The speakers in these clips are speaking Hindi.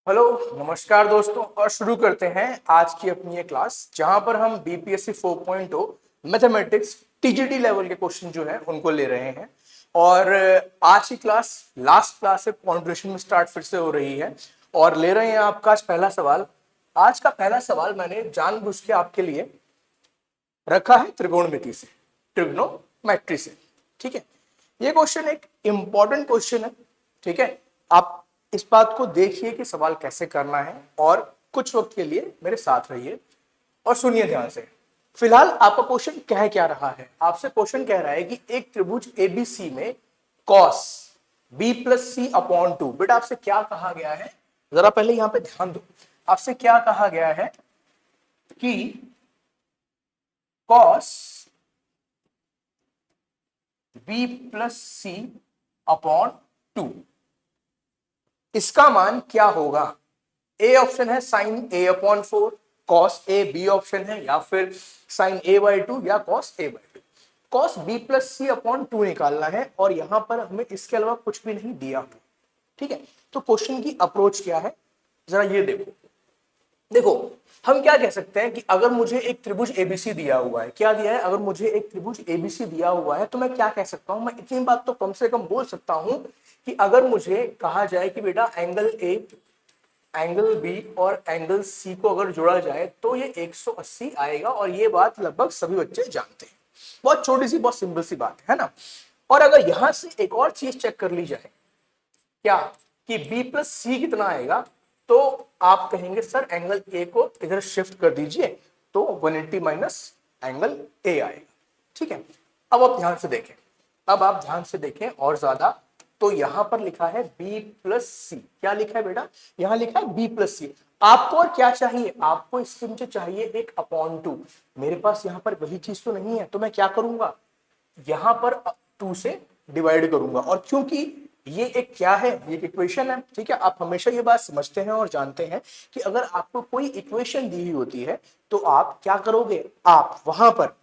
हेलो नमस्कार दोस्तों। और शुरू करते हैं आज की अपनी ये क्लास जहां पर हम बीपीएससी 4.0 मैथमेटिक्स टीजीटी लेवल के क्वेश्चन जो है उनको ले रहे हैं। और आज की क्लास लास्ट क्लास है, पॉइंट्रेशन में स्टार्ट फिर से हो रही है और ले रहे हैं आपका आज पहला सवाल। आज का पहला सवाल मैंने जानबूझ के आपके लिए रखा है त्रिकोणमिति से, ट्रिग्नोमेट्री से। ठीक है, ये क्वेश्चन एक इंपॉर्टेंट क्वेश्चन है। ठीक है, आप इस बात को देखिए कि सवाल कैसे करना है और कुछ वक्त के लिए मेरे साथ रहिए और सुनिए ध्यान से। फिलहाल आपका क्वेश्चन कह क्या रहा है? आपसे क्वेश्चन कह रहा है कि एक त्रिभुज एबीसी में cos B plus C upon to. बेटा आपसे क्या कहा गया है, जरा पहले यहां पे ध्यान दो। आपसे क्या कहा गया है कि cos B plus C upon two, इसका मान क्या होगा? ए ऑप्शन है sine A upon 4 cos A, B option है या फिर साइन ए बाई 2 या cos A by 2। Cos B plus C upon 2 निकालना है और यहां पर हमें इसके अलावा कुछ भी नहीं दिया हुआ। ठीक है, तो क्वेश्चन की अप्रोच क्या है जरा ये देखो। देखो हम क्या कह सकते हैं कि अगर मुझे एक त्रिभुज एबीसी दिया हुआ है, क्या दिया है? अगर मुझे एक त्रिभुज एबीसी दिया हुआ है तो मैं क्या कह सकता हूं? मैं इतनी बात तो कम से कम बोल सकता हूं कि अगर मुझे कहा जाए कि बेटा एंगल ए, एंगल बी और एंगल सी को अगर जोड़ा जाए तो ये 180 आएगा। और ये बात लगभग सभी बच्चे जानते हैं, बहुत छोटी सी बहुत सिंपल सी बात है ना। और अगर यहां से एक और चीज चेक कर ली जाए, क्या कि b प्लस सी कितना आएगा, तो आप कहेंगे सर एंगल ए को इधर शिफ्ट कर दीजिए तो 180 माइनस एंगल ए आएगा। ठीक है, अब आप ध्यान से देखें, अब आप ध्यान से देखें और ज्यादा, तो यहां पर लिखा है b प्लस सी। क्या लिखा है बेटा? यहां लिखा है b प्लस सी। आपको और क्या चाहिए? आपको इसके मुझे चाहिए एक अपॉन टू। मेरे पास यहां पर वही चीज तो नहीं है, तो मैं क्या करूंगा? यहां पर 2 से डिवाइड करूंगा। और क्योंकि ये एक क्या है, ये एक इक्वेशन है। ठीक है, आप हमेशा ये बात समझते हैं और जानते हैं कि अगर आपको कोई इक्वेशन दी हुई होती है तो आप क्या करोगे? आप वहां पर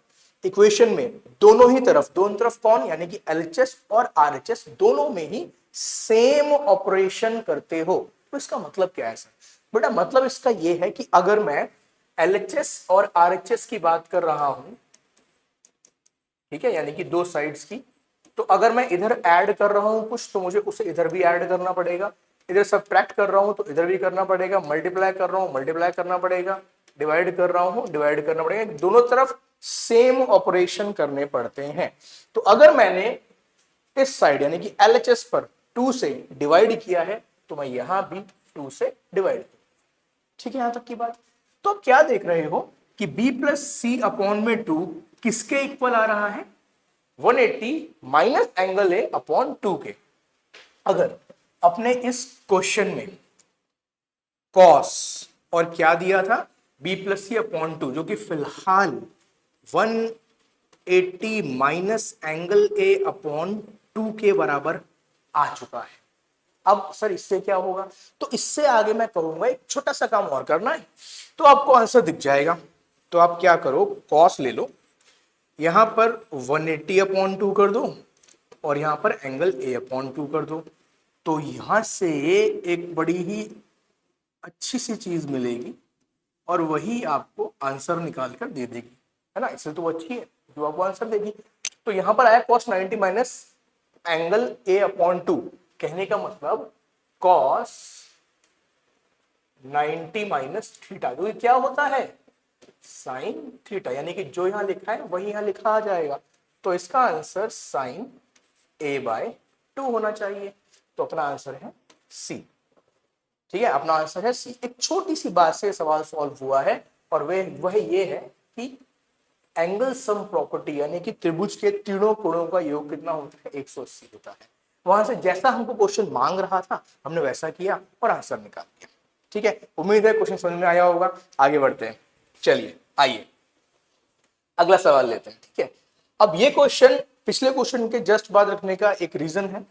इक्वेशन में दोनों ही तरफ, दोनों तरफ कौन, यानी कि एलएचएस और आरएचएस दोनों में ही सेम ऑपरेशन करते हो। तो इसका मतलब क्या है सर? बेटा मतलब इसका यह है कि अगर मैं एलएचएस और आरएचएस की बात कर रहा हूं, ठीक है, यानी कि दो साइड्स की, तो अगर मैं इधर ऐड कर रहा हूं कुछ तो मुझे उसे इधर भी ऐड करना पड़ेगा। इधर सब्ट्रैक्ट कर रहा हूं तो इधर भी करना पड़ेगा। मल्टीप्लाई कर रहा हूं, मल्टीप्लाई करना पड़ेगा। डिवाइड कर रहा हूं, डिवाइड करना पड़ेगा। दोनों तरफ सेम ऑपरेशन करने पड़ते हैं। तो अगर मैंने इस साइड यानी कि एलएचएस पर 2 से डिवाइड किया है तो मैं यहां भी 2 से डिवाइड। ठीक है, यहां तक की बात। तो आप क्या देख रहे हो कि b प्लस सी अपॉन में 2 किसके इक्वल आ रहा है? 180 माइनस एंगल ए अपॉन 2 के। अगर अपने इस क्वेश्चन में कॉस और क्या दिया था, b प्लस सी अपॉन 2, जो कि फिलहाल 180 माइनस एंगल ए अपॉन 2 के बराबर आ चुका है। अब सर इससे क्या होगा? तो इससे आगे मैं कहूंगा एक छोटा सा काम और करना है तो आपको आंसर दिख जाएगा। तो आप क्या करो, कॉस ले लो, यहां पर 180 अपॉन 2 कर दो और यहां पर एंगल ए अपॉन 2 कर दो। तो यहां से एक बड़ी ही अच्छी सी चीज मिलेगी और वही आपको आंसर निकाल कर दे देगी, है ना। इसलिए तो वो अच्छी है जो आपको आंसर देगी। तो यहां पर आया cos 90 minus angle A upon 2। कहने का मतलब कॉस 90 माइनस थीटा, जो क्या होता है साइन थीटा, यानी कि जो यहां लिखा है वही यहां लिखा आ जाएगा। तो इसका आंसर साइन ए बाय 2 होना चाहिए। तो अपना आंसर है सी। ठीक है, अपना आंसर है सी। एक छोटी सी बात से सवाल सॉल्व हुआ है और वह ये है कि एंगल सम प्रॉपर्टी यानी कि त्रिभुज के तीनों कोणों का योग कितना होता है? 180 होता है। वहां से जैसा हमको क्वेश्चन मांग रहा था हमने वैसा किया और आंसर निकाल दिया। ठीक है, उम्मीद है क्वेश्चन समझ में आया होगा। आगे बढ़ते हैं, चलिए आइए अगला सवाल लेते हैं। ठीक है, अब ये क्वेश्चन पिछले क्वेश्चन के जस्ट बाद रखने का एक रीजन है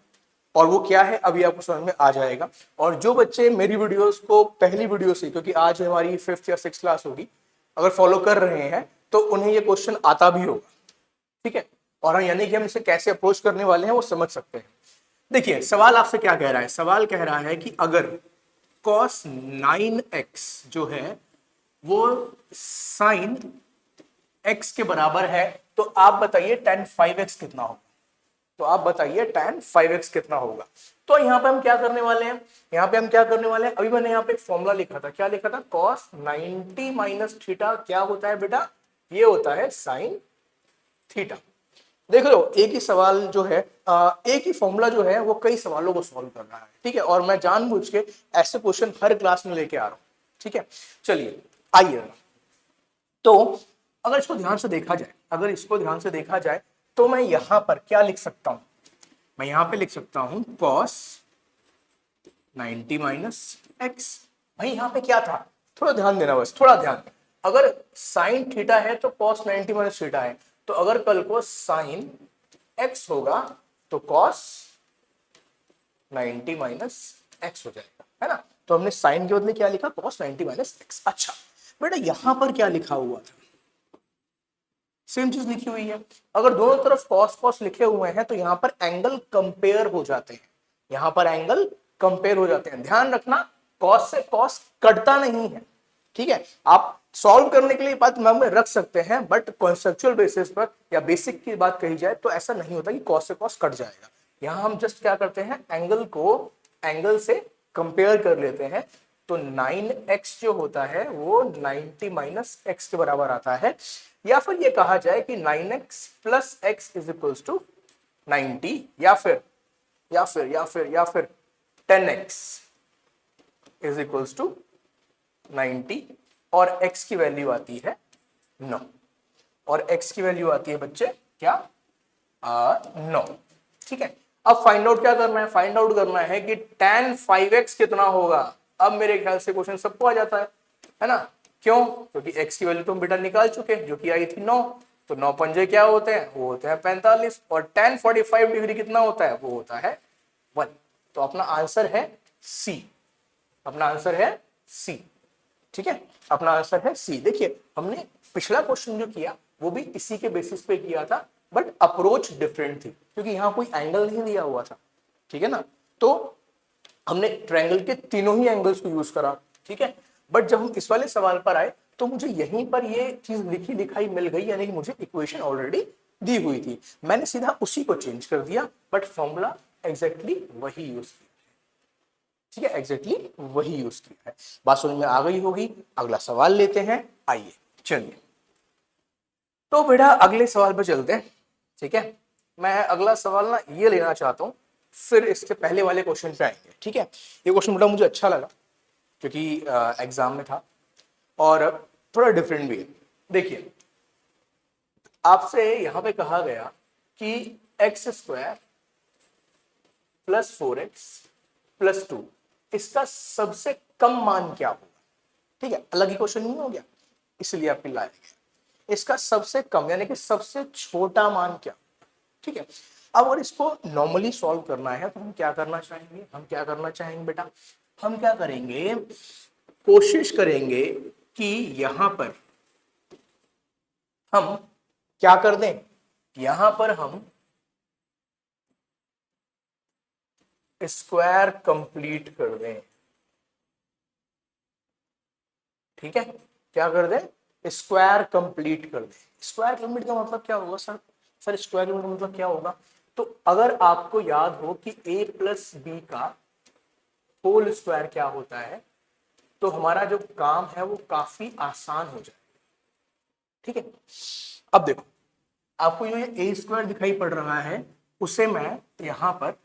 और वो क्या है अभी आपको समझ में आ जाएगा। और जो बच्चे मेरी वीडियोस को पहली वीडियो से, क्योंकि आज हमारी 5th या 6th क्लास होगी, अगर फॉलो कर रहे हैं तो उन्हें ये क्वेश्चन आता भी होगा। ठीक है, और हम यानी कि हम इसे कैसे अप्रोच करने वाले हैं वो समझ सकते हैं। देखिए सवाल आपसे क्या कह रहा है? सवाल कह रहा है कि अगर cos 9x जो है वो sin x के बराबर है, तो आप बताइए tan 5x कितना होगा। तो आप बताइए tan 5x कितना होगा। तो यहाँ पे हम क्या करने वाले हैं, यहाँ पे हम क्या करने वाले हैं, अभी मैंने यहाँ पे एक फॉर्मूला लिखा था, क्या लिखा था, cos 90 माइनस थीटा क्या होता है बेटा, ये होता है sin थीटा। देख लो एक ही सवाल जो है एक ही फॉर्मूला जो है वो कई सवालों को सॉल्व कर रहा है, ठीक है, और मैं जानबूझ के ऐसे क्वेश्चन हर क्लास में लेके आ रहा हूं, ठीक है। चलिए आइए, तो अगर इसको ध्यान से देखा जाए, अगर इसको ध्यान से देखा जाए तो मैं यहां पर क्या लिख सकता हूं, मैं यहां पे लिख सकता हूं cos 90 माइनस एक्स। भाई यहां पे क्या था, थोड़ा ध्यान देना, बस थोड़ा ध्यान। अगर sin थीटा है तो cos 90 माइनस थीटा है, तो अगर कल को sin x होगा तो cos 90 माइनस एक्स हो जाएगा, है ना। तो हमने sin के बदले क्या लिखा, cos 90 माइनस एक्स। अच्छा बेटा यहां पर क्या लिखा हुआ था, सेम चीज लिखी हुई है। अगर दोनों तरफ cos cos लिखे हुए हैं तो यहां पर एंगल कंपेयर हो जाते हैं, यहां पर एंगल कंपेयर हो जाते हैं। ध्यान रखना cos से cos कटता नहीं है, ठीक है। आप सॉल्व करने के लिए बात में रख सकते हैं, बट कॉन्सेप्चुअल बेसिस पर या बेसिक की बात कही जाए तो ऐसा नहीं होता कि cos से cos कट जाएगा। यहां हम जस्ट क्या करते हैं, एंगल को एंगल से कंपेयर कर लेते हैं। तो 9x जो होता है वो 90 माइनस एक्स के बराबर आता है, या फिर ये कहा जाए कि 9x plus x is equals to 90, या फिर 10x इज इक्वल्स टू 90, और x की वैल्यू आती है 9, और x की वैल्यू आती है बच्चे क्या, 9, ठीक है। अब फाइंड आउट क्या करना है, फाइंड आउट करना है कि tan 5x कितना होगा। अब मेरे ख्याल से क्वेश्चन सबको आ जाता है ना, क्यों, क्योंकि x की वैल्यू तो हम बेटा निकाल चुके हैं जो कि आई थी 9, तो 9 पंजे क्या होते हैं, वो होते हैं 45, और tan 45 डिग्री कितना होता है, वो होता है 1। तो अपना आंसर है C, अपना आंसर है C, ठीक है, अपना आंसर है C। देखिए हमने पिछला क्वेश्चन जो किया वो भी इसी के बेसिस पे किया था, बट अप्रोच डिफरेंट थी क्योंकि यहां कोई एंगल नहीं दिया हुआ था, ठीक है ना। तो हमने ट्रायंगल के तीनों ही एंगल्स को यूज करा, ठीक है। बट जब हम इस वाले सवाल पर आए तो मुझे यहीं पर ये चीज लिखी दिखाई मिल गई, यानी कि मुझे इक्वेशन ऑलरेडी दी हुई थी, मैंने सीधा उसी को चेंज कर दिया, बट फॉर्मूला एग्जैक्टली वही यूज किया, ठीक है, एग्जैक्टली वही यूज किया है। बात समझ में आ गई होगी। अगला सवाल लेते हैं, आइए चलिए। तो बेटा अगले सवाल पर चलते हैं, ठीक है। मैं अगला सवाल ना ये लेना चाहता हूं, फिर इसके पहले वाले क्वेश्चन पे आएंगे, ठीक है। ये क्वेश्चन बेटा मुझे अच्छा लगा क्योंकि एग्जाम में था और थोड़ा डिफरेंट भी है। देखिए आपसे यहां पे कहा गया कि x square plus 4x plus 2 इसका सबसे कम मान क्या होगा, ठीक है, अलग ही क्वेश्चन नहीं हो गया, इसलिए आपके लाया गया। इसका सबसे कम यानी कि सबसे छोटा मान क्या, ठीक है। अब अगर इसको नॉर्मली सॉल्व करना है तो हम क्या करना चाहेंगे, हम क्या करना चाहेंगे बेटा, हम क्या करेंगे, कोशिश करेंगे कि यहां पर हम क्या कर दें, यहां पर हम स्क्वायर कंप्लीट कर दें, ठीक है, क्या कर दें, स्क्वायर कंप्लीट कर दें। स्क्वायर कंप्लीट का मतलब क्या होगा सर, सर स्क्वायर कंप्लीट का मतलब क्या होगा। तो अगर आपको याद हो कि a प्लस बी का होल स्क्वायर क्या होता है, तो हमारा जो काम है वो काफी आसान हो जाए, ठीक है। अब देखो आपको जो ये ए स्क्वायर दिखाई पड़ रहा है उसे मैं यहां पर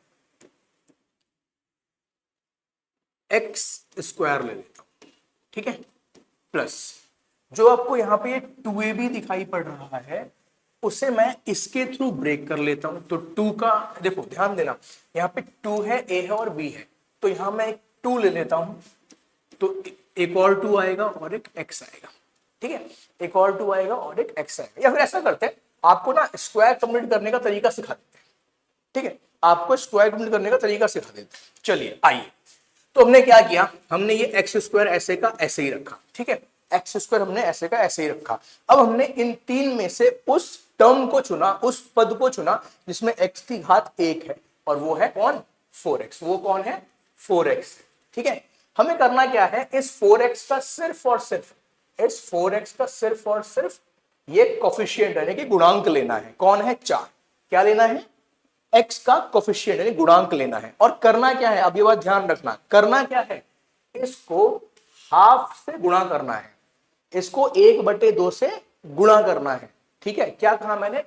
एक्स स्क्वायर ले लेता हूं, ठीक है, प्लस जो आपको यहां पे ये 2ab दिखाई पड़ रहा है उसे मैं इसके थ्रू ब्रेक कर लेता हूं। तो 2 का देखो ध्यान देना, यहाँ पे 2 है, a है और b है, तो यहां मैं एक 2 ले लेता हूं, तो एक और 2 आएगा और एक x आएगा, ठीक है, एक और 2 आएगा और एक x आएगा। या फिर ऐसा करते हैं, आपको ना स्क्वायर कंप्लीट करने का तरीका सिखा देते हैं, ठीक है, आपको स्क्वायर कंप्लीट करने का तरीका सिखा देते हैं। चलिए आइए, तो हमने क्या किया, हमने ये एक्स स्क्वायर ऐसे का ऐसे ही रखा, ठीक है, एक्स स्क्वायर हमने ऐसे का ऐसे ही रखा। अब हमने इन तीन में से उस टर्म को चुना, उस पद को चुना जिसमें x की घात 1 है, और वो है कौन, 4x, वो कौन है 4x, ठीक है। हमें करना क्या है, इस 4x का सिर्फ और सिर्फ, इस 4x का सिर्फ और सिर्फ ये कोफिशिएंट यानी कि गुणांक लेना है। कौन है, 4। क्या लेना है, x का कोफिशिएंट यानी गुणांक लेना है। और करना क्या है, अब ये बात ध्यान रखना, करना क्या है, इसको हाफ से गुणा करना है, इसको 1/2 से गुणा करना है। ठीक है, क्या कहा मैंने,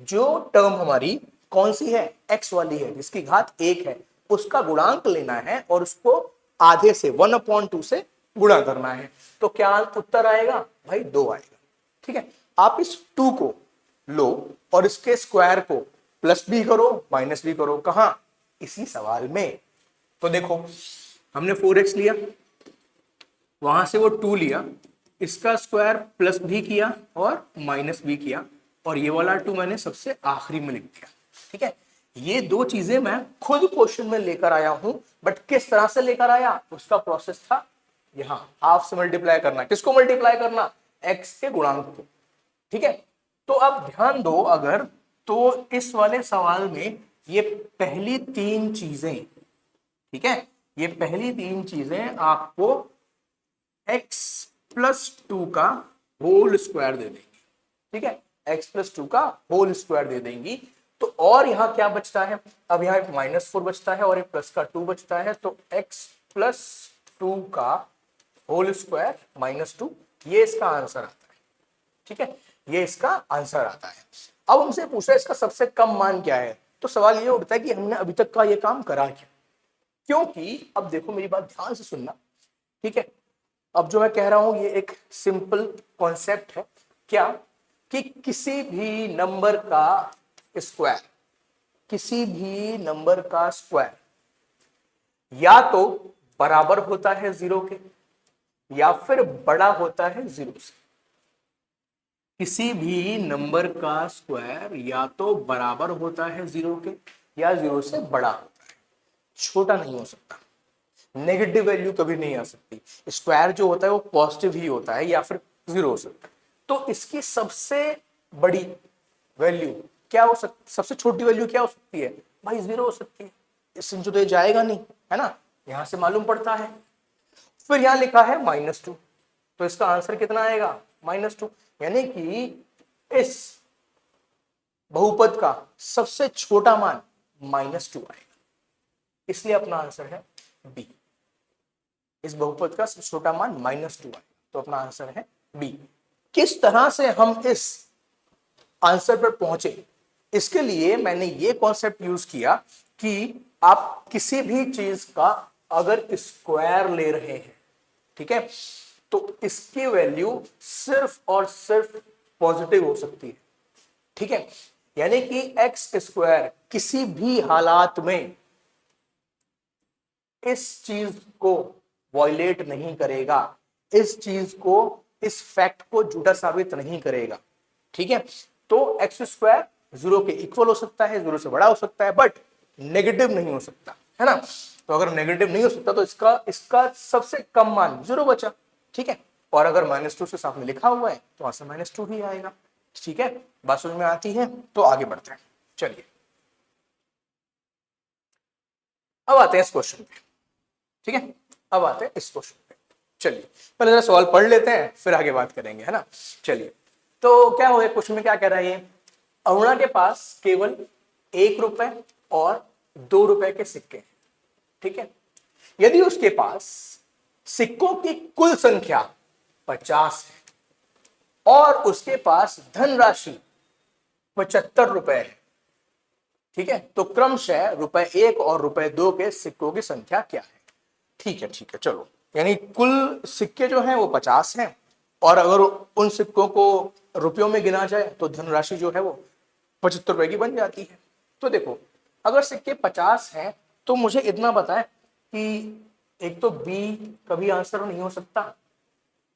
जो टर्म हमारी कौन सी है, x वाली है, जिसकी घात 1 है, उसका गुणांक लेना है और उसको आधे से 1/2 से गुणा करना है। तो क्या उत्तर आएगा भाई, 2 आएगा। ठीक है, आप इस 2 को लो और इसके स्क्वायर को प्लस भी करो माइनस भी करो, कहां, इसी सवाल में। तो देखो हमने 4x लिया, वहां से वो 2 लिया, इसका स्क्वायर प्लस भी किया और माइनस भी किया, और ये वाला 2 मैंने सबसे आखिरी में लिख दिया। ठीक है, ये 2 चीजें मैं खुद क्वेश्चन में लेकर आया हूं, बट किस तरह से लेकर आया, उसका प्रोसेस था यहां हाफ से मल्टीप्लाई करना। किसको मल्टीप्लाई करना, x के गुणांक को। ठीक है, तो अब ध्यान दो, अगर तो इस वाले सवाल में ये पहली 3 चीजें, ठीक है, ये पहली 3 चीजें आपको x + 2 का होल स्क्वायर दे देंगी। ठीक है, x + 2 का होल स्क्वायर दे देंगी। तो और यहां क्या बचता है, अब यहां एक -4 बचता है और एक प्लस का 2 बचता है, तो x + 2 का होल स्क्वायर -2, ये इसका आंसर आता है। ठीक है, ये इसका आंसर आता है। अब हमसे पूछा इसका सबसे कम मान क्या है, तो सवाल ये उठता है कि हमने अभी तक का ये काम करा क्या, क्योंकि अब देखो मेरी बात ध्यान से सुनना। ठीक है, अब जो मैं कह रहा हूं ये एक सिंपल कॉन्सेप्ट है, क्या कि किसी भी नंबर का स्क्वायर, किसी भी नंबर का स्क्वायर या तो बराबर होता है 0 के या फिर बड़ा होता है 0 से। किसी भी नंबर का स्क्वायर या तो बराबर होता है 0 के या 0 से बड़ा होता है, छोटा नहीं हो सकता। नेगेटिव वैल्यू कभी नहीं आ सकती। स्क्वायर जो होता है वो पॉजिटिव ही होता है या फिर 0 हो सकता है। तो इसकी सबसे बड़ी वैल्यू क्या हो सकती, सबसे छोटी वैल्यू क्या हो सकती है भाई, 0 हो सकती है। इससे तो ये जाएगा नहीं, है ना, यहां से मालूम पड़ता है। फिर यहां लिखा है -2, तो इसका आंसर कितना आएगा, -2, यानी कि इस बहुपद का सबसे छोटा मान -2 आएगा, इसलिए अपना आंसर है बी। इस बहुपद का सबसे छोटा मान -2 आएगा, तो अपना आंसर है बी। किस तरह से हम इस आंसर पर पहुंचे, इसके लिए मैंने ये कॉन्सेप्ट यूज किया कि आप किसी भी चीज का अगर स्क्वायर ले रहे हैं, ठीक है, तो इसकी वैल्यू सिर्फ और सिर्फ पॉजिटिव हो सकती है। ठीक है, यानी कि x² किसी भी हालात में इस चीज को वॉयलेट नहीं करेगा, इस चीज को, इस फैक्ट को झूठा साबित नहीं करेगा। ठीक है, तो x² 0 के इक्वल हो सकता है, 0 से बड़ा हो सकता है, बट नेगेटिव नहीं हो सकता, है ना। तो अगर नेगेटिव नहीं हो सकता तो इसका सबसे कम मान 0 बचा। ठीक है, और अगर -2 से सामने लिखा हुआ है तो आंसर -2 ही आएगा। ठीक है, बात समझ में आती है, तो आगे बढ़ते हैं। चलिए अब आते हैं इस क्वेश्चन पे। ठीक है, अब आते हैं इस क्वेश्चन पे। चलिए पहले जरा सवाल पढ़ लेते हैं, फिर आगे बात करेंगे, है ना। चलिए, तो क्या हो गया, क्वेश्चन में क्या कह रहा है ये, अरुणा के पास केवल 1 रुपए और 2 रुपए के सिक्के हैं। ठीक है, यदि उसके पास सिक्कों की कुल संख्या 50 है और उसके पास धनराशि 75 रुपए है, ठीक है, तो क्रमशः ₹1 और ₹2 के सिक्कों की संख्या क्या है। ठीक है, ठीक है, चलो, यानी कुल सिक्के जो हैं वो 50 हैं, और अगर उन सिक्कों को रुपयों में गिना जाए तो धनराशि जो है वो 75 रुपए की बन जाती है। तो देखो, अगर सिक्के 50 हैं तो मुझे इतना पता है कि एक तो बी कभी आंसर नहीं हो सकता।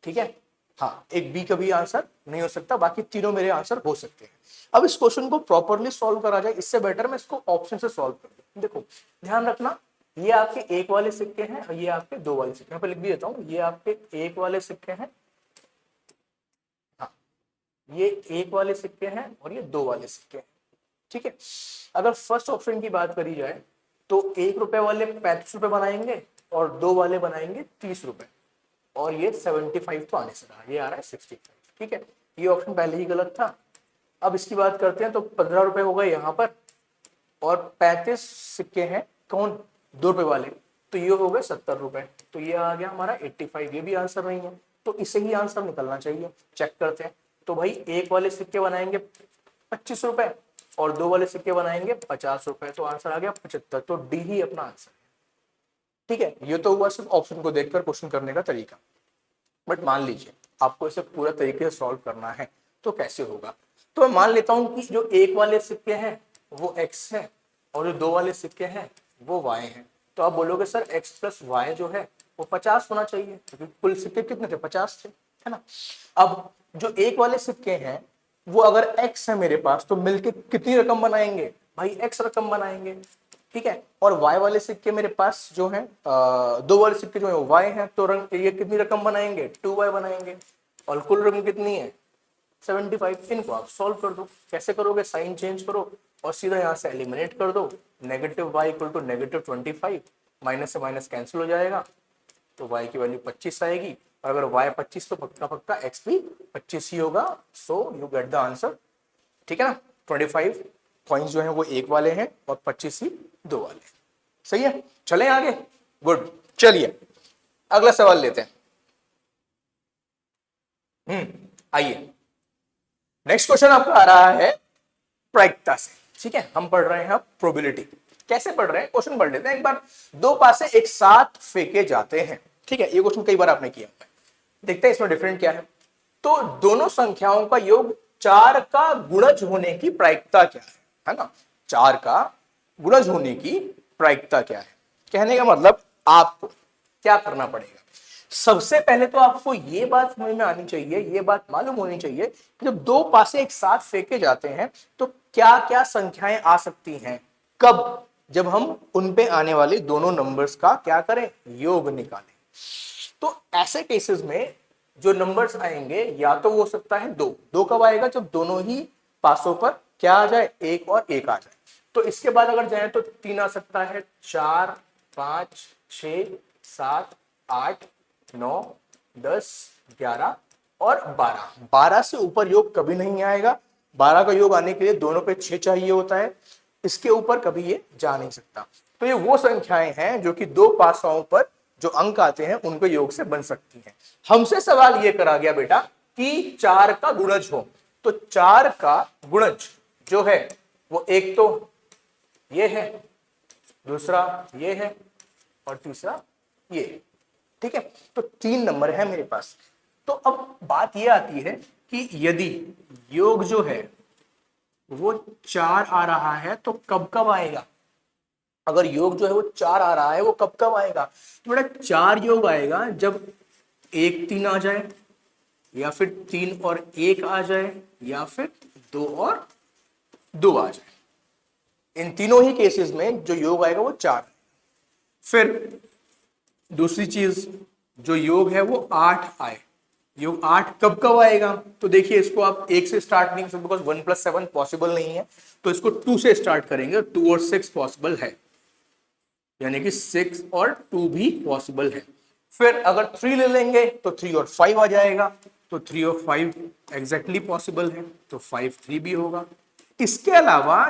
ठीक है, हाँ, एक बी कभी आंसर नहीं हो सकता, बाकी तीनों मेरे आंसर हो सकते हैं। अब इस क्वेश्चन को प्रॉपर्ली सॉल्व करा जाए, इससे बेटर मैं इसको ऑप्शन से सॉल्व कर दूं। देखो ध्यान रखना, ये आपके 1 वाले सिक्के हैं और ये आपके 2 वाले सिक्के हैं। मैं लिख भी देता हूं, ये आपके 1 वाले सिक्के हैं, हाँ, ये 1 वाले सिक्के हैं और ये 2 वाले सिक्के हैं। ठीक है, अगर फर्स्ट ऑप्शन की बात करी जाए तो 1 रुपए वाले 35 रुपए बनाएंगे और 2 वाले बनाएंगे 30 रुपए, और ये 75 तो आने से रहा, ये आ रहा है 65। ठीक है, ये ऑप्शन पहले ही गलत था। अब इसकी बात करते हैं तो 15 रुपए हो गए यहाँ पर, और 35 सिक्के हैं कौन, 2 रुपए वाले, तो ये हो गए 70 रुपए, तो ये आ गया हमारा 85। ये भी आंसर नहीं है, तो इसे ही आंसर निकलना चाहिए। चेक करते हैं, तो भाई 1 वाले सिक्के बनाएंगे 25 रुपए और 2 वाले सिक्के बनाएंगे 50 रुपए, तो आंसर आ गया 75। तो डी ही अपना आंसर है। ठीक है, ये तो हुआ सिर्फ ऑप्शन को देखकर क्वेश्चन करने का तरीका। बट मान लीजिए आपको इसे पूरा तरीके से सॉल्व करना है, तो कैसे होगा। तो मैं मान लेता हूं कि जो 1 वाले सिक्के हैं वो x है और जो 2 वाले सिक्के हैं वो y है। तो आप बोलोगे सर x प्लस वाई जो है वो 50 होना चाहिए, क्योंकि कुल सिक्के कितने थे, 50 थे, है ना। अब जो 1 वाले सिक्के हैं वो अगर x है मेरे पास, तो मिलके कितनी रकम बनाएंगे भाई, x रकम बनाएंगे। ठीक है, और y वाले सिक्के मेरे पास जो है 2 वाले सिक्के जो है वो y है, तो ये कितनी रकम बनाएंगे, 2y बनाएंगे, और कुल रकम कितनी है 75। इनको आप सॉल्व कर दो। कैसे करोगे, साइन चेंज करो और सीधा यहाँ से एलिमिनेट कर दो। Negative y equal to negative 25, minus से माइनस कैंसिल हो जाएगा, तो y की वैल्यू 25 आएगी, और अगर y 25 तो पक्का पक्का x भी 25 ही होगा। So you get the answer. ठीक है ना, 25 कॉइन्स जो है वो 1 वाले हैं और 25 ही 2 वाले हैं। सही है, चलें आगे। गुड, चलिए अगला सवाल लेते हैं। आइए, नेक्स्ट क्वेश्चन आपका आ रहा है प्रायिकता से। ठीक है, हम पढ़ रहे हैं प्रोबेबिलिटी। कैसे पढ़ रहे हैं, क्वेश्चन पढ़ लेते हैं एक बार। 2 पासे एक साथ फेंके जाते हैं। ठीक है, ये क्वेश्चन कई बार आपने किया है, देखते हैं इसमें डिफरेंट क्या है। तो दोनों संख्याओं का योग 4 का गुणज होने की प्रायिकता क्या है ना। 4 का गुणज होने की प्रायिकता क्या है, कहने का मतलब आपको क्या करना पड़ेगा। सबसे पहले तो आपको ये बात समझ में आनी चाहिए, ये बात मालूम होनी चाहिए कि जब 2 पासे एक साथ फेंके जाते हैं तो क्या क्या संख्याएं आ सकती हैं, कब, जब हम उन पे आने वाले दोनों नंबर्स का क्या करें, योग निकालें। तो ऐसे केसेस में जो नंबर्स आएंगे या तो हो सकता है 2। 2 कब आएगा, जब दोनों ही पासों पर क्या आ जाए, 1 और 1 आ जाए। तो इसके बाद अगर जाए तो 3 आ सकता है, 4, 5, 6, 7, 8, 9, 10, 11 और 12। 12 से ऊपर योग कभी नहीं आएगा। 12 का योग आने के लिए दोनों पे 6 चाहिए होता है, इसके ऊपर कभी ये जा नहीं सकता। तो ये वो संख्याएं हैं जो कि 2 पासाओं पर जो अंक आते हैं उनके योग से बन सकती हैं। हमसे सवाल ये करा गया बेटा कि 4 का गुणज हो, तो 4 का गुणज जो है वो एक तो ये है, दूसरा ये है और तीसरा ये है। ठीक है, तो 3 नंबर है मेरे पास। तो अब बात ये आती है कि यदि योग जो है वो 4 आ रहा है तो कब कब आएगा। अगर योग जो है वो 4 आ रहा है वो कब कब आएगा, तो बेटा 4 योग आएगा जब 1 3 आ जाए, या फिर 3 और 1 आ जाए, या फिर 2 और 2 आ जाए। इन तीनों ही केसेस में जो योग आएगा वो 4। फिर दूसरी चीज, जो योग है वो 8 आए। योग 8 कब कब आएगा, तो देखिए इसको आप 1 से स्टार्ट नहीं कर सकते, बिकॉज 1 + 7 पॉसिबल नहीं है, तो इसको 2 से स्टार्ट करेंगे। 2 और 6 पॉसिबल है, यानी कि 6 और 2 भी पॉसिबल है। फिर अगर 3 ले लेंगे तो 3 और 5 आ जाएगा, तो 3 और 5 एग्जैक्टली पॉसिबल है, तो 5 3 भी होगा। इसके अलावा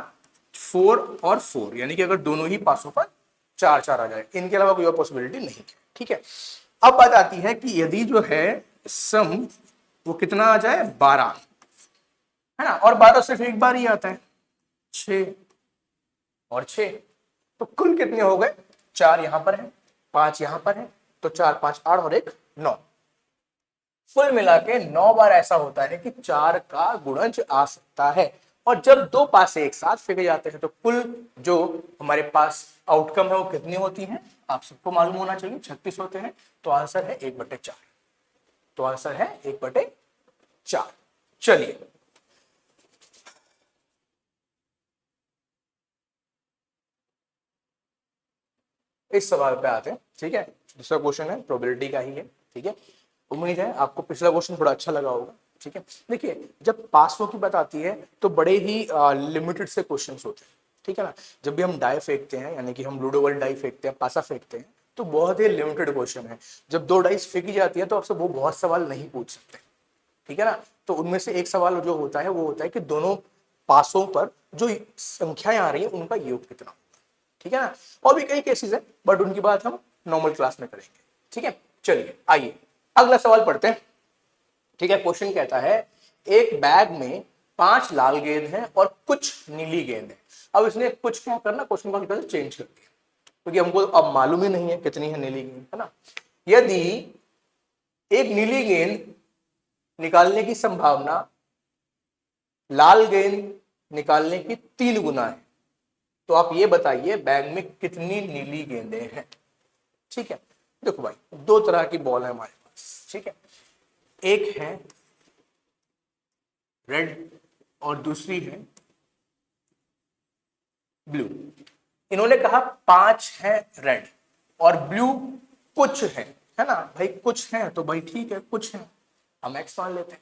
4 और 4, यानी कि अगर दोनों ही पासों पर 4 4 आ जाए, इनके अलावा कोई और पॉसिबिलिटी नहीं है। ठीक है, अब बात आती है कि यदि जो है सम वो कितना आ जाए, 12, है ना, और 12 सिर्फ एक बार ही आता है, 6 और 6, तो कुल कितने हो गए, 4 यहां पर है, 5 यहां पर है, तो 4 5 8 और 1 9। कुल मिला के 9 बार ऐसा होता है कि 4 का गुणज आ सकता है। और जब 2 पासे एक साथ फेंके जाते हैं तो कुल जो हमारे पास आउटकम है वो कितनी होती है, आप सबको मालूम होना चाहिए, 36 होते हैं। तो आंसर है 1/4। तो आंसर है 1/4। चलिए इस सवाल पे आते हैं। ठीक है, दूसरा क्वेश्चन है प्रोबेबिलिटी का ही है। ठीक है, उम्मीद है आपको पिछला क्वेश्चन थोड़ा अच्छा लगा होगा। ठीक है, देखिए जब पासों की बात आती है तो बड़े ही लिमिटेड से क्वेश्चंस होते हैं। ठीक है ना, जब भी हम डाई फेंकते हैं, यानी कि हम लूडो वाली डाई फेंकते हैं, पासा फेंकते हैं, तो बहुत ही लिमिटेड क्वेश्चन है। जब 2 डाइस फेंकी जाती है तो आपसे वो बहुत सवाल नहीं पूछ सकते, ठीक है ना। तो उनमें से एक सवाल जो होता है वो होता है कि दोनों पासों पर जो संख्याएं आ रही है उनका योग कितना होगा, ठीक है ना। और भी कई केसेस है बट उनकी बात हम नॉर्मल क्लास में करेंगे, ठीक है। चलिए आइए अगला सवाल पढ़ते हैं, ठीक है। क्वेश्चन कहता है एक बैग में 5 लाल गेंद हैं और कुछ नीली गेंद है। अब इसने कुछ क्या करना, क्वेश्चन को हल्का सा चेंज कर दिया क्योंकि हमको अब मालूम ही नहीं है कितनी है नीली गेंद, है ना। यदि एक नीली गेंद निकालने की संभावना लाल गेंद निकालने की 3 गुना है तो आप ये बताइए बैग में कितनी नीली गेंदें हैं, ठीक है। देखो भाई 2 तरह की बॉल है हमारे पास, ठीक है। एक है रेड और दूसरी है ब्लू। इन्होंने कहा 5 है रेड और ब्लू कुछ है ना भाई, कुछ है तो भाई ठीक है, कुछ है हम एक्स मान लेते हैं।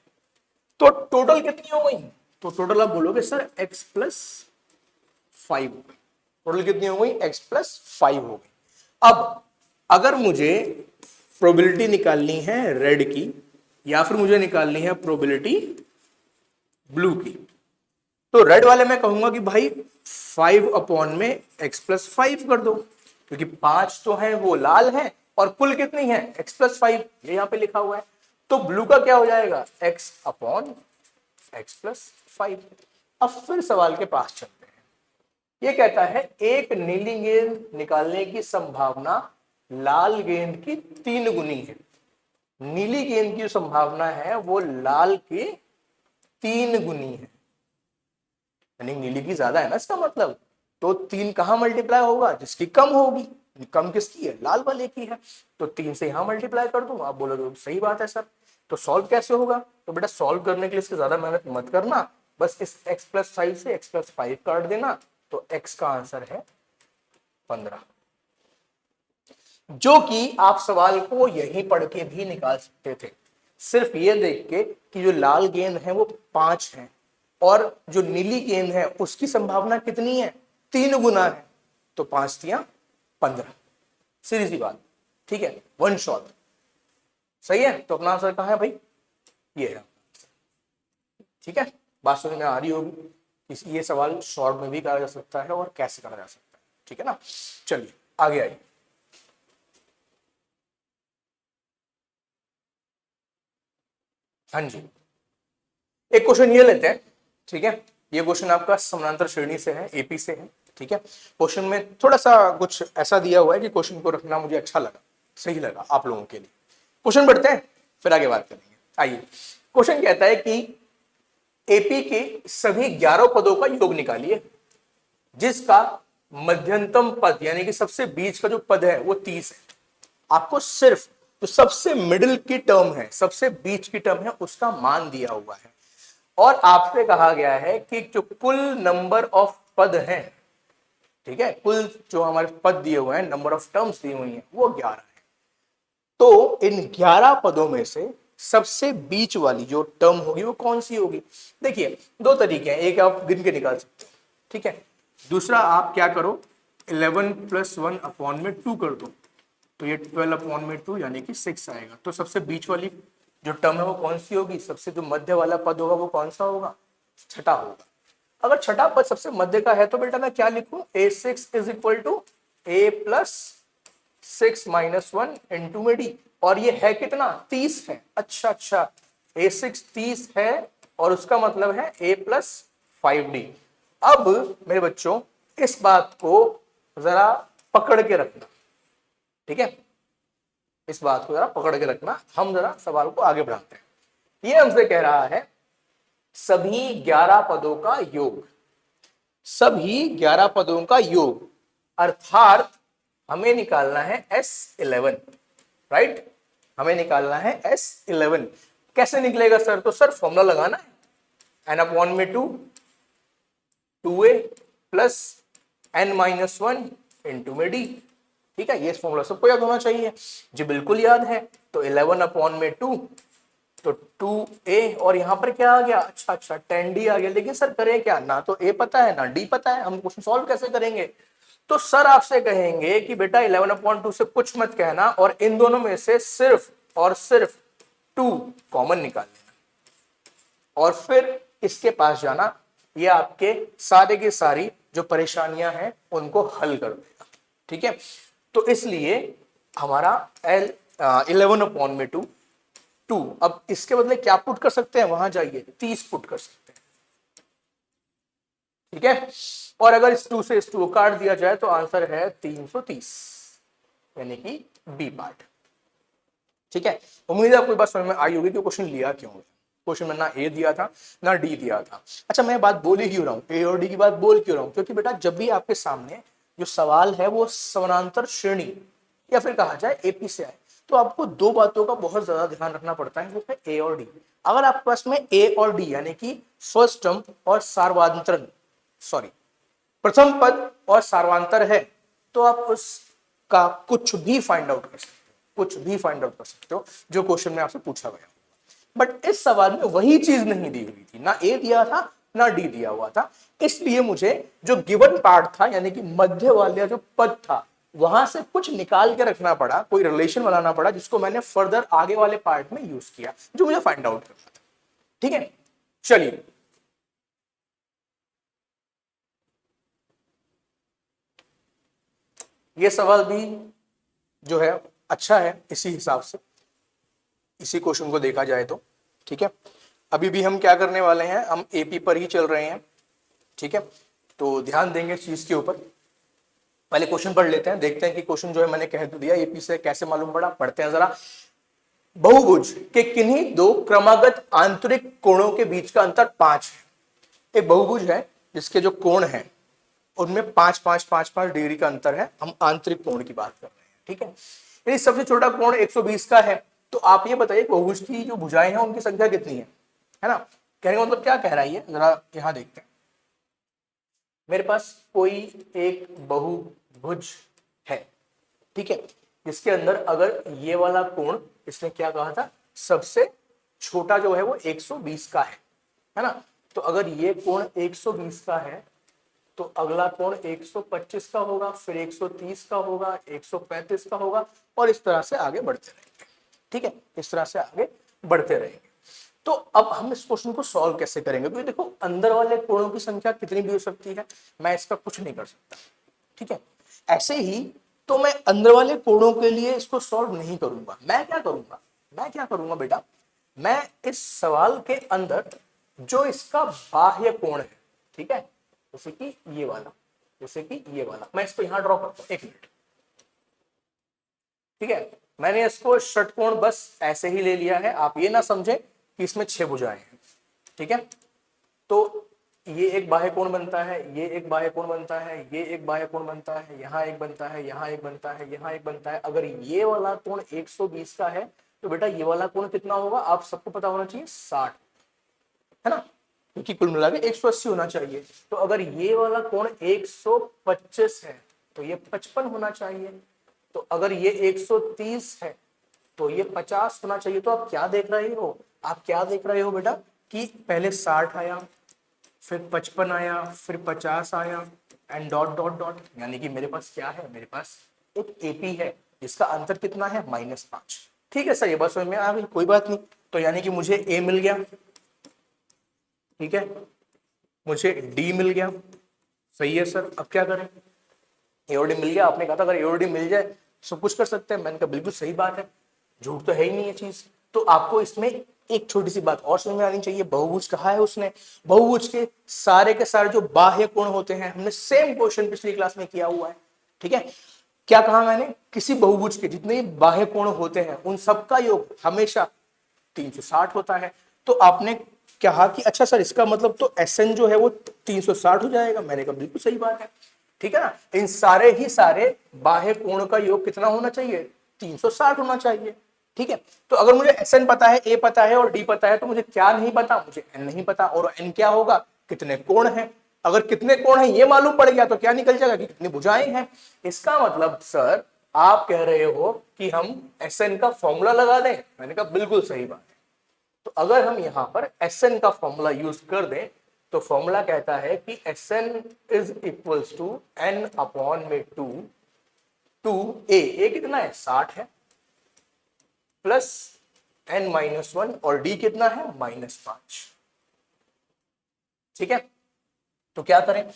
तो टोटल कितनी हो गई, तो टोटल आप बोलोगे सर x प्लस 5 हो गई। टोटल कितनी हो गई, x प्लस 5 हो गई। अब अगर मुझे प्रोबेबिलिटी निकालनी है रेड की या फिर मुझे निकालनी है प्रोबेबिलिटी ब्लू की, तो रेड वाले में कहूंगा कि भाई 5 अपॉन में x प्लस 5 कर दो क्योंकि 5 तो है वो लाल है और कुल कितनी है x प्लस 5, ये यहां पे लिखा हुआ है। तो ब्लू का क्या हो जाएगा x अपॉन x प्लस 5। अब फिर सवाल के पास चलते हैं। ये कहता है एक नीली गेंद निकालने की संभावना लाल गेंद की 3 गुनी है। नीली गेंद की संभावना है वो लाल की 3 गुनी है, यानी नीली की ज्यादा है ना इसका मतलब। तो 3 कहां मल्टीप्लाई होगा, जिसकी कम होगी। कम किसकी है, लाल वाले की है। तो 3 से यहां मल्टीप्लाई कर दूंगा। आप बोलोगे सही बात है सर, तो सॉल्व कैसे होगा। तो बेटा सॉल्व करने के लिए इसकी ज्यादा मेहनत मत करना, बस इस x प्लस 5 से x प्लस 5 काट देना। तो x का आंसर है 15, जो कि आप सवाल को यहीं पढ़ के भी निकाल सकते थे। सिर्फ ये देख के कि जो लाल गेंद है वो 5 है और जो नीली गेंद है उसकी संभावना कितनी है, 3 गुना है। तो 5 तिया 15, सीधी सी बात, ठीक है, वन शॉट। सही है, तो अपना आंसर कहां है भाई, ये है, ठीक है। बात समझ में आ रही होगी। ये सवाल शॉर्ट में भी करा जा सकता है और कैसे करा जा सकता है, ठीक है ना। चलिए आगे आइए। हाँ जी, एक क्वेश्चन ये लेते हैं, ठीक है। ये क्वेश्चन आपका समानांतर श्रेणी से है, एपी से है, ठीक है। क्वेश्चन में थोड़ा सा कुछ ऐसा दिया हुआ है कि क्वेश्चन को रखना मुझे अच्छा लगा, सही लगा आप लोगों के लिए। क्वेश्चन पढ़ते हैं फिर आगे बात करेंगे। आइए, क्वेश्चन कहता है कि एपी के सभी 11 पदों का योग निकालिए जिसका मध्यमतम पद यानी कि सबसे बीच का जो पद है वो 30 है। आपको सिर्फ जो सबसे मिडिल की टर्म है, सबसे बीच की टर्म है, उसका मान दिया हुआ है और आपसे कहा गया है कि जो कुल नंबर ऑफ पद हैं, ठीक है, कुल जो हमारे पद दिए हुए हैं, नंबर ऑफ टर्म्स दी हुई हैं वो 11 है। तो इन 11 पदों में से सबसे बीच वाली जो टर्म होगी वो कौन सी होगी। देखिए 2 तरीके हैं, एक आप गिन के निकाल सकते हो, ठीक है। दूसरा आप क्या करो, 11 प्लस 1 अपॉन में 2 कर दो, तो ये 12 अपॉन में 2 यानी कि 6 आएगा। तो सबसे बीच वाली जो टर्म है वो कौन सी होगी, सबसे जो मध्य वाला पद होगा वो कौन सा होगा, छठा होगा। अगर छठा पद सबसे मध्य का है तो बेटा मैं क्या लिखूं, a6 is equal to a plus 6 minus 1 into में डी, और ये है कितना, 30 है। अच्छा, a6 30 है और उसका मतलब है a प्लस 5d। अब मेरे बच्चों इस बात को जरा पकड़ के रखना, ठीक है, इस बात को जरा पकड़ के रखना। हम जरा सवाल को आगे बढ़ाते हैं। ये हमसे कह रहा है सभी 11 पदों का योग, सभी 11 पदों का योग, अर्थात हमें निकालना है S11, राइट, हमें निकालना है S11। कैसे निकलेगा सर, तो सर फॉर्मूला लगाना है, n अपॉन में 2 2a plus n minus 1 into में d, ठीक है। ये फॉर्मूला सबको याद होना चाहिए जी, बिल्कुल याद है। तो 11 अपॉन में 2 तो 2a और यहां पर क्या आ गया, अच्छा 10d आ गया। लेकिन सर करें क्या, ना तो a पता है ना d पता है, हम क्वेश्चन सॉल्व कैसे करेंगे। तो सर आपसे कहेंगे कि बेटा 11/2 से कुछ मत कहना और इन दोनों में से सिर्फ और सिर्फ 2 कॉमन निकाल लेना और फिर इसके पास जाना, ये आपके सारे की सारी जो परेशानियां हैं उनको हल कर देगा। ठीक है, तो इसलिए हमारा L 11/2 2, अब इसके बदले क्या पुट कर सकते हैं, वहां जाइए 30 पुट कर सकते हैं। ठीक है, और अगर इस 2 से इस 2 को काट दिया जाए तो आंसर है 330, यानी कि बी पार्ट। ठीक है, उम्मीद है आपको बात समझ में आई होगी कि क्वेश्चन लिया क्यों है। क्वेश्चन में ना ए दिया था ना डी दिया था। अच्छा, मैं बात बोल ही क्यों रहा हूं, ए और डी की बात बोल क्यों रहा हूं, क्योंकि बेटा जब भी आपके सामने जो सवाल है वो समानांतर श्रेणी या फिर कहा जाए एपी से आए, तो आपको दो बातों का बहुत ज्यादा ध्यान रखना पड़ता है, वो है ए और डी। अगर आपके पास में ए और डी यानी कि फर्स्ट टर्म और सार्वधातुक प्रथम पद और सार्वधातुक है, तो आप उसका कुछ भी फाइंड आउट कर सकते हो, कुछ भी फाइंड आउट कर सकते हो जो क्वेश्चन में आपसे पूछा गया। बट इस सवाल में वही चीज नहीं दी हुई थी, ना ए दिया था ना डी दिया हुआ था, इसलिए मुझे जो गिवन पार्ट था यानी कि मध्य वाला जो पद था वहां से कुछ निकाल के रखना पड़ा, कोई रिलेशन बनाना पड़ा, जिसको मैंने फर्दर आगे वाले पार्ट में यूज किया, जो मुझे फाइंड आउट करना था। ठीक है, चलिए ये सवाल भी जो है अच्छा है इसी हिसाब से, इसी क्वेश्चन को देखा जाए तो। ठीक है, अभी भी हम क्या करने वाले हैं, हम एपी पर ही चल रहे हैं। ठीक है, तो ध्यान देंगे इस चीज के ऊपर। पहले क्वेश्चन पढ़ लेते हैं, देखते हैं कि क्वेश्चन जो है मैंने कह तो दिया, एपी से कैसे मालूम पड़ा, पढ़ते हैं जरा। बहुभुज के किन्हीं दो क्रमागत आंतरिक कोणों के बीच का अंतर 5 है। एक बहुभुज है जिसके जो कोण है उनमें 5-5-5-5 डिग्री का अंतर है, हम आंतरिक कोण की बात कर रहे हैं। ठीक है, यदि सबसे छोटा कोण 120 का है, तो आप ये बताइए बहुभुज की जो भुजाएं हैं उनकी संख्या कितनी है ना। कहने का मतलब क्या कह रहा है ये, जरा यहां देखते हैं। मेरे पास कोई एक बहुभुज है, ठीक है, जिसके अंदर अगर ये वाला कोण, इसने क्या कहा था, सबसे छोटा जो है वो 120 का है ना। तो अगर ये कोण 120 का है तो अगला कोण 125 का होगा, फिर 130 का होगा, 135 का होगा, और इस तरह से आगे बढ़ते रहेंगे। ठीक है, इस तरह से आगे बढ़ते रहेंगे। तो अब हम इस क्वेश्चन को सॉल्व कैसे करेंगे, क्योंकि देखो अंदर वाले कोणों की संख्या कितनी भी हो सकती है, मैं इसका कुछ नहीं कर सकता। ठीक है, ऐसे ही तो मैं अंदर वाले कोणों के लिए इसको सॉल्व नहीं करूंगा। मैं क्या करूंगा बेटा, मैं इस सवाल के अंदर जो इसका बाह्य कोण है, ठीक है, जैसे कि ये वाला, मैं इसको यहां ड्रॉ करता हूं, 1 मिनट। ठीक है, मैंने इसको षटकोण बस ऐसे ही ले लिया है, आप ये ना समझे कि इसमें 6 भुजाएं हैं। ठीक है, तो ये एक बाह्य कोण बनता है, ये एक बाह्य कोण बनता है, ये एक बाह्य कोण बनता है, यहाँ एक बनता है, यहाँ एक बनता है, यहाँ एक बनता है। अगर ये वाला कोण 120 का है तो बेटा ये वाला कोण कितना होगा, आप सबको पता होना चाहिए, 60, है ना, क्योंकि कुल मिला के 180 होना चाहिए। तो अगर ये वाला कोण 125 है तो ये 55 होना चाहिए। तो अगर ये 130 है तो ये 50 होना चाहिए। तो आप क्या देख रहे हो बेटा, कि पहले 60 आया, फिर 55 आया, फिर 50 आया, एंड डॉट डॉट डॉट, यानी कि मेरे पास क्या है, मेरे पास एक एपी है जिसका अंतर कितना है, -5। ठीक है सर, ये बस में आ गई, कोई बात नहीं। तो यानी कि मुझे ए मिल गया, ठीक है, मुझे डी मिल गया, सही है सर। अब क्या करें, ए और डी मिल गया, आपने कहा था अगर ए और डी मिल जाए सब कुछ कर सकते हैं, मैंने कहा बिल्कुल सही बात है, झूठ तो है ही नहीं ये चीज। तो आपको इसमें एक छोटी सी बात और समझ में आनी चाहिए, बहुभुज कहा है उसने, बहुभुज के सारे जो बाह्य कोण होते हैं, हमने सेम क्वेश्चन पिछली क्लास में किया हुआ है। ठीक है, क्या कहा मैंने, किसी बहुभुज के जितने बाह्य कोण होते हैं उन सबका योग हमेशा 360 होता है। तो आपने कहा कि अच्छा सर इसका मतलब तो SN जो है वो 360 हो जाएगा, मैंने कहा बिल्कुल सही बात है। ठीक है ना, इन सारे बाह्य कोण का योग कितना होना चाहिए, 360 होना चाहिए। ठीक है, तो अगर मुझे SN पता है, A पता है और D पता है, तो मुझे क्या नहीं पता, मुझे N नहीं पता। और N क्या होगा, कितने कोण हैं। अगर कितने कोण हैं ये मालूम पड़ गया तो क्या निकल जाएगा कि कितनी भुजाएं हैं। इसका मतलब सर आप कह रहे हो कि हम SN का फॉर्मूला लगा दें, मैंने कहा बिल्कुल सही बात है। तो अगर हम यहां पर SN का फॉर्मूला यूज कर दें तो फॉर्मूला कहता है कि Sn is equals to n upon में 2 a कितना है 60 है, प्लस n-1 और d कितना है -5। ठीक है, तो क्या करें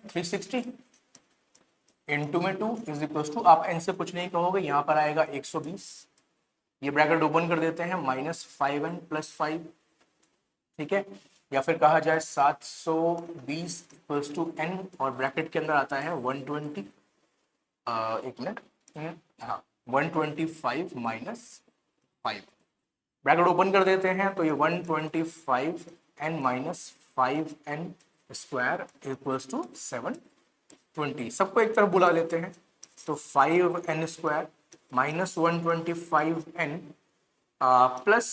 360 इंटू में 2 इज इक्वल टू, आप n से कुछ नहीं कहोगे, यहां पर आएगा 120, ये ब्रैकेट ओपन कर देते हैं, -5n + 5। ठीक है, या फिर कहा जाए 720 इक्वल्स टू n और ब्रैकेट के अंदर आता है 120, एक मिनट, हाँ 125 - 5, ब्रैकेट ओपन कर देते हैं, तो ये 125n - 5n square equals to 720। सबको एक तरफ बुला लेते हैं, तो 5n square minus 125n plus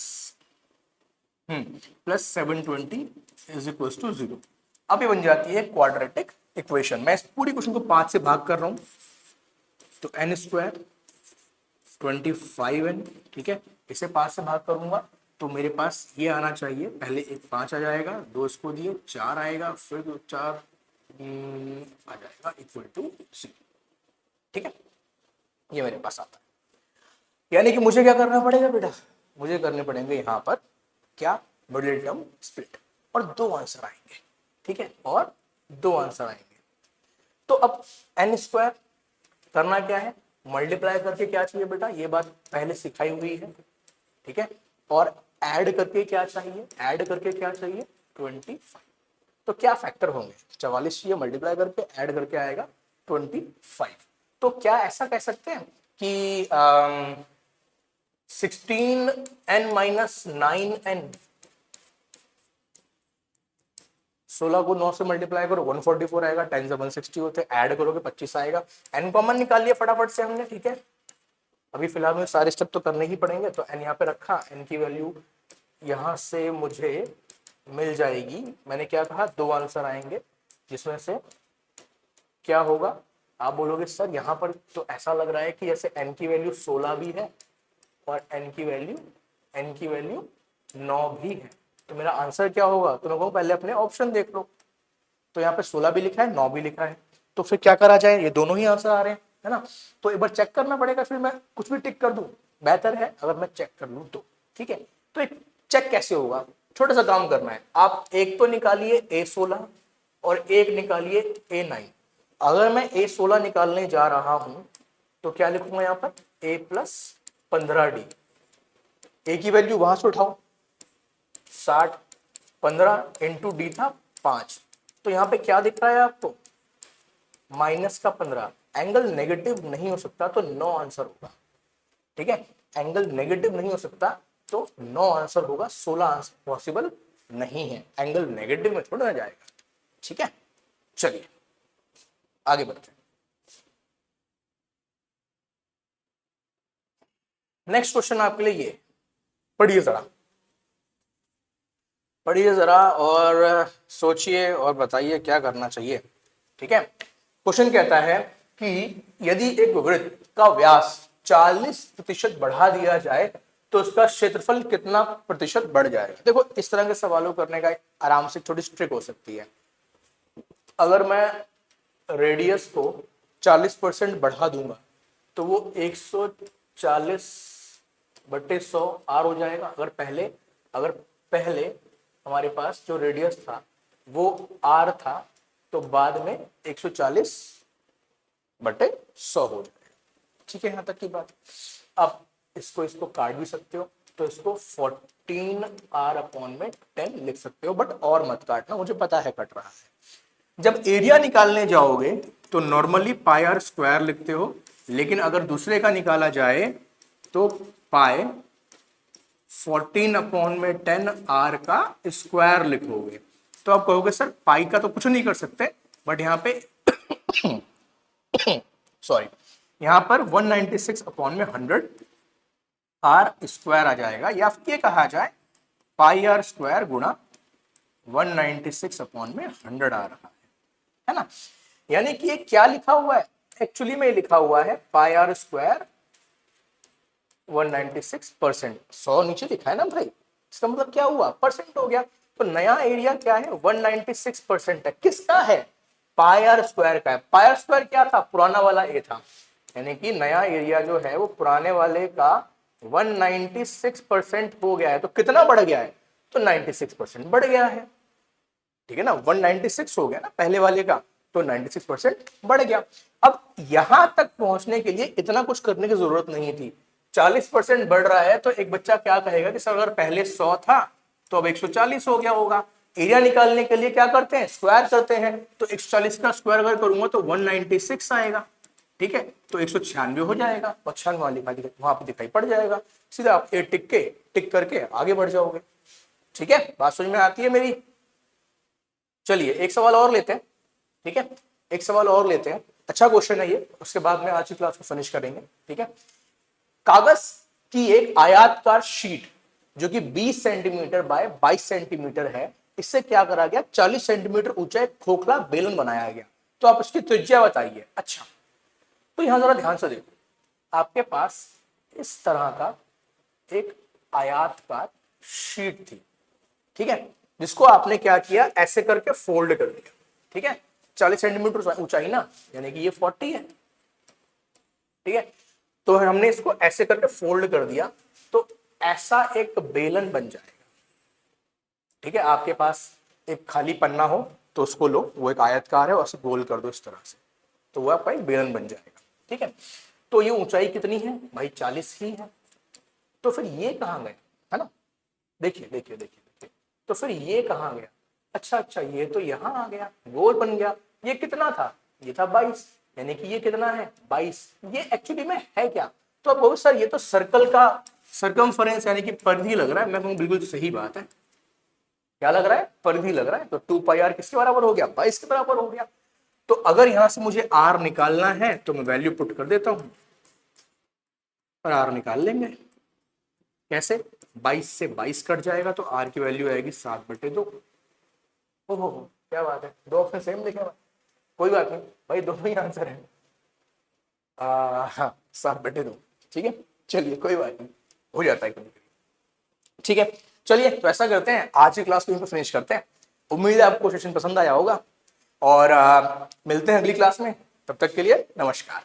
720 is equals to 0। अब ये बन जाती है क्वाड्रेटिक इक्वेशन। मैं इस पूरी क्वेश्चन को 5 से भाग कर रहा हूं, तो n स्क्वायर 25n, ठीक है, इसे 5 से भाग करूंगा तो मेरे पास ये आना चाहिए, पहले एक 5 आ जाएगा, 2 इसको दिए 4 आएगा, फिर 4 आ जाएगा इक्वल टू 0। ठीक है, ये मेरे पास आता है। यानी कि मुझे क्या करना पड़ेगा बेटा, मुझे करने पड़ेंगे यहाँ पर क्या, मिडिल टर्म स्प्लिट, और 2 आंसर आएंगे। ठीक है, और 2 आंसर आएंगे। तो अब n स्क्वायर करना क्या है, मल्टीप्लाई करके क्या चाहिए बेटा, ये बात पहले सिखाई हुई है। ठीक है, और ऐड करके क्या चाहिए, 25। तो क्या फैक्टर होंगे, 44 चाहिए, मल्टीप्लाई करके ऐड करके आएगा 25। तो क्या ऐसा कह सकते हैं कि 16n - 9n, 16 को 9 से मल्टीप्लाई करो 144 आएगा, 10 से 160 होते, ऐड करोगे 25 आएगा। n कॉमन निकाल लिया फटाफट से हमने। ठीक है, अभी फिलहाल में सारे स्टेप तो करने ही पड़ेंगे, तो n यहाँ पे रखा, n की वैल्यू यहां से मुझे मिल जाएगी। मैंने क्या कहा, 2 आंसर आएंगे, जिसमें से क्या होगा, आप बोलोगे सर यहाँ पर तो ऐसा लग रहा है कि जैसे n की वैल्यू 16 भी है और n की वैल्यू 9 भी है, तो मेरा आंसर क्या होगा, तो मैं कहूँ पहले अपने ऑप्शन देख लो। तो यहाँ पे 16 भी लिखा है, 9 भी लिखा है, तो फिर क्या करा जाए, ये दोनों ही आंसर आ रहे हैं, है ना। तो एक बार चेक करना पड़ेगा, फिर मैं कुछ भी टिक कर दूं, बेहतर है अगर मैं चेक कर लूं तो। ठीक है, तो एक चेक कैसे होगा, छोटा सा काम करना है, आप एक तो निकालिए A16 और एक निकालिए A9। अगर मैं A16 निकालने जा रहा हूं तो क्या लिखूंगा यहाँ पर, A + 15D, ए की वैल्यू वहां से उठाओ 60, 15 इंटू डी था 5, तो यहाँ पे क्या दिख रहा है आपको, -15। एंगल नेगेटिव नहीं हो सकता, तो 9 आंसर होगा। ठीक है, एंगल नेगेटिव नहीं हो सकता तो 9 आंसर होगा, 16 आंसर पॉसिबल नहीं है, एंगल नेगेटिव में थोड़ा ना जाएगा। ठीक है, चलिए आगे बढ़ते हैं। नेक्स्ट क्वेश्चन आपके लिए ये, पढ़िए जरा और सोचिए और बताइए क्या करना चाहिए। ठीक है, क्वेश्चन कहता है कि यदि एक वृत्त का व्यास 40% बढ़ा दिया जाए तो उसका क्षेत्रफल कितना प्रतिशत बढ़ जाएगा। देखो, इस तरह के सवालों करने का आराम से छोटी ट्रिक हो सकती है। अगर मैं रेडियस को 40% बढ़ा दूंगा तो वो 140/100 आर हो जाएगा। अगर पहले हमारे पास जो रेडियस था वो आर था, तो बाद में 140/100 हो जाएगा। ठीक है, यहां तक की बात। अब इसको काट भी सकते हो, तो इसको 14r/10 लिख सकते हो, बट और मत काटना, मुझे पता है कट रहा है। जब एरिया निकालने जाओगे तो नॉर्मली πr² लिखते हो, लेकिन अगर दूसरे का निकाला जाए तो पाई 14/10 r का स्क्वायर लिखोगे। तो आप कहोगे सर पाई का तो कुछ नहीं कर सकते, बट यहाँ पे सॉरी, यहाँ पर 196/100 r² आ जाएगा, या फिर कहा जाए πr² गुणा 196/100 आ रहा है ना। यानी कि ये क्या लिखा हुआ है, एक्चुअली में लिखा हुआ है πr² 196%। 100 नीचे लिखा है ना भाई, इसका मतलब क्या हुआ, परसेंट हो गया। तो नया एरिया क्या है 196% है, किसका है पाई आर स्क्वायर का है। पाई आर स्क्वायर क्या था पुराना वाला ए था, यानी कि नया एरिया जो है वो पुराने वाले का 196% हो गया है। तो कितना बढ़ गया है तो 96% बढ़ गया है, ठीक है ना। 196 हो गया ना पहले वाले का, तो 96% बढ़ गया। अब यहां तक पहुंचने के लिए इतना कुछ करने की जरूरत नहीं थी। 40% बढ़ रहा है तो एक बच्चा क्या कहेगा कि सर अगर पहले 100 था तो अब 140 हो गया होगा। एरिया निकालने के लिए क्या करते हैं स्क्वायर करते हैं, तो 140 का स्क्वायर अगर करूंगा तो 196 आएगा, ठीक है। तो 196 हो जाएगा, 95 वहां पर दिखाई पड़ जाएगा, सीधा आप ए टिक करके आगे बढ़ जाओगे। ठीक है, बात समझ में आती है मेरी। चलिए एक सवाल और लेते हैं, ठीक है, एक सवाल और लेते हैं, अच्छा क्वेश्चन है ये, उसके बाद में आज की क्लास को फिनिश करेंगे, ठीक है। कागज की एक आयताकार शीट जो कि 20 सेंटीमीटर बाय 22 सेंटीमीटर है, इससे क्या करा गया 40 सेंटीमीटर ऊंचा एक खोखला बेलन बनाया गया, तो आप इसकी त्रिज्या बताइए। अच्छा, तो यहां जरा ध्यान से देखो, आपके पास इस तरह का एक आयताकार शीट थी, ठीक है, जिसको आपने क्या किया ऐसे करके फोल्ड कर दिया, ठीक है। 40 सेंटीमीटर ऊंचाई ना, यानी कि ये 40 है, ठीक है। तो हमने इसको ऐसे करके फोल्ड कर दिया, तो ऐसा एक बेलन बन जाएगा, ठीक है। आपके पास एक खाली पन्ना हो तो उसको लो, वो एक आयतकार है, और उसे गोल कर दो इस तरह से, तो वो आपका एक बेलन बन जाएगा, ठीक है। तो ये ऊंचाई कितनी है भाई 40 ही है, तो फिर ये कहां गया, है ना। देखिए देखिए देखिए देखिए, तो फिर ये कहां गया, अच्छा ये तो यहां आ गया, गोल बन गया। ये कितना था, ये था 22, यानी कि ये कितना है 22। ये एक्चुअली में है क्या, तो अब बहुत सर ये तो सर्कल का सर्कमफरेंस यानी कि परिधि लग रहा है। मैं कहूँ बिल्कुल सही बात है, क्या लग रहा है परिधि लग रहा है। तो 2 पाई आर किसके बराबर हो गया 22 के बराबर हो गया। तो अगर यहां से मुझे आर निकालना है तो मैं वैल्यू पुट कर देता हूं और आर निकाल लेंगे। कैसे, 22 से 22 कट जाएगा तो आर की वैल्यू आएगी 7/2। ओहो क्या बात है, दो ऑप्शन सेम लिखे हुए, कोई बात नहीं भाई, दोनों ही आंसर है। हाँ 7/2, ठीक है। चलिए कोई बात नहीं, हो जाता है कभी कभी, ठीक है। चलिए तो ऐसा करते हैं, आज की क्लास को यहीं पे फिनिश करते हैं। उम्मीद है आपको सेशन पसंद आया होगा, और मिलते हैं अगली क्लास में। तब तक के लिए नमस्कार।